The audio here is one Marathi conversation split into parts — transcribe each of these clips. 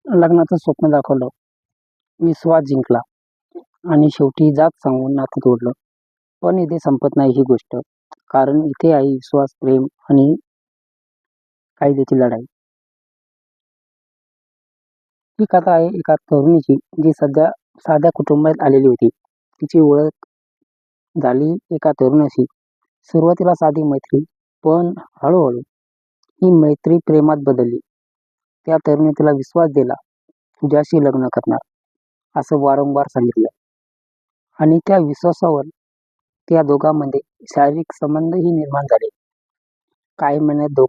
लग्नाचं स्वप्न दाखवलं, विश्वास जिंकला आणि शेवटी जात सांगून नातं तोडलं. पण इथे संपत नाही ही गोष्ट. कारण इथे आहे विश्वास, प्रेम आणि कायद्याची लढाई. ही कथा आहे एका तरुणीची जी सध्या साध्या कुटुंबात आलेली होती. तिची ओळख झाली एका तरुणाशी. सुरुवातीला साधी मैत्री, पण हळूहळू ही मैत्री प्रेमात बदलली. त्या तरुणी तिला विश्वास दिला, तुझ्याशी लग्न करणार असं वारंवार सांगितलं. आणि त्या विश्वासावर त्या दोघांमध्ये शारीरिक संबंधही निर्माण झाले. काही महिन्यात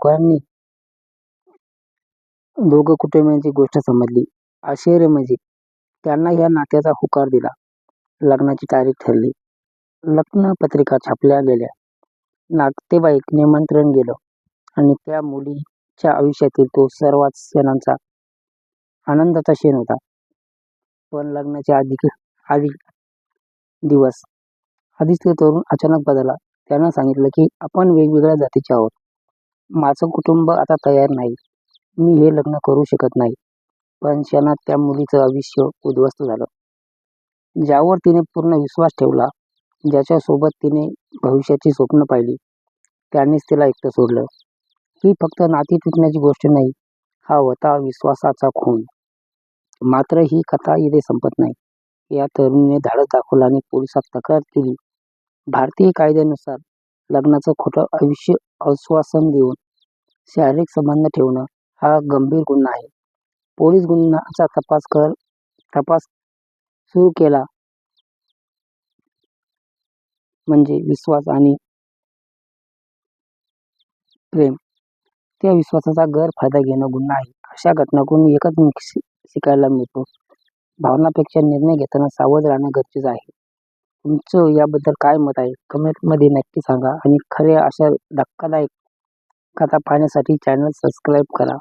दोघं कुटुंबियांची गोष्ट समजली. आश्चर्य म्हणजे त्यांना या नात्याचा होकार दिला. लग्नाची तारीख ठरली. लग्न पत्रिका छापल्या गेल्या. नातेवाईक निमंत्रण गेलं आणि त्या मुलीच्या आयुष्यातील तो सर्वात क्षणांचा आनंदाचा क्षण होता. पण लग्नाच्या आधी दिवस आधीच तो तरुण अचानक बदलला. त्यानं सांगितलं की आपण वेगवेगळ्या जातीचे आहोत. माझं कुटुंब आता तयार नाही. मी हे लग्न करू शकत नाही. पण क्षणात त्या मुलीचं आयुष्य उद्ध्वस्त झालं. ज्यावर तिने पूर्ण विश्वास ठेवला, ज्याच्यासोबत तिने भविष्याची स्वप्न पाहिली, त्यानेच तिला एकटं सोडलं. ही फक्त नाती तुटण्याची गोष्ट नाही, हा होता विश्वासाचा खून. मात्र ही कथा इथे संपत नाही. या तरुणीने धाडस दाखवलं आणि पोलिसात तक्रार केली. भारतीय कायद्यानुसार लग्नाचं खोटं आश्वासन देऊन शारीरिक संबंध ठेवणं हा गंभीर गुन्हा आहे. पोलीस गुन्ह्याचा तपास सुरू केला. म्हणजे विश्वास आणि प्रेम, त्या विश्वासाचा गैरफायदा घेणं गुन्हा आहे. अशा घटनांकडून एकच शिकायला मिळतो, भावनापेक्षा निर्णय घेताना सावध राहणं गरजेचं आहे. तुमचं याबद्दल काय मत आहे कमेंटमध्ये नक्की सांगा आणि खऱ्या अशा धक्कादायक कथा पाहण्यासाठी चॅनल सबस्क्राईब करा.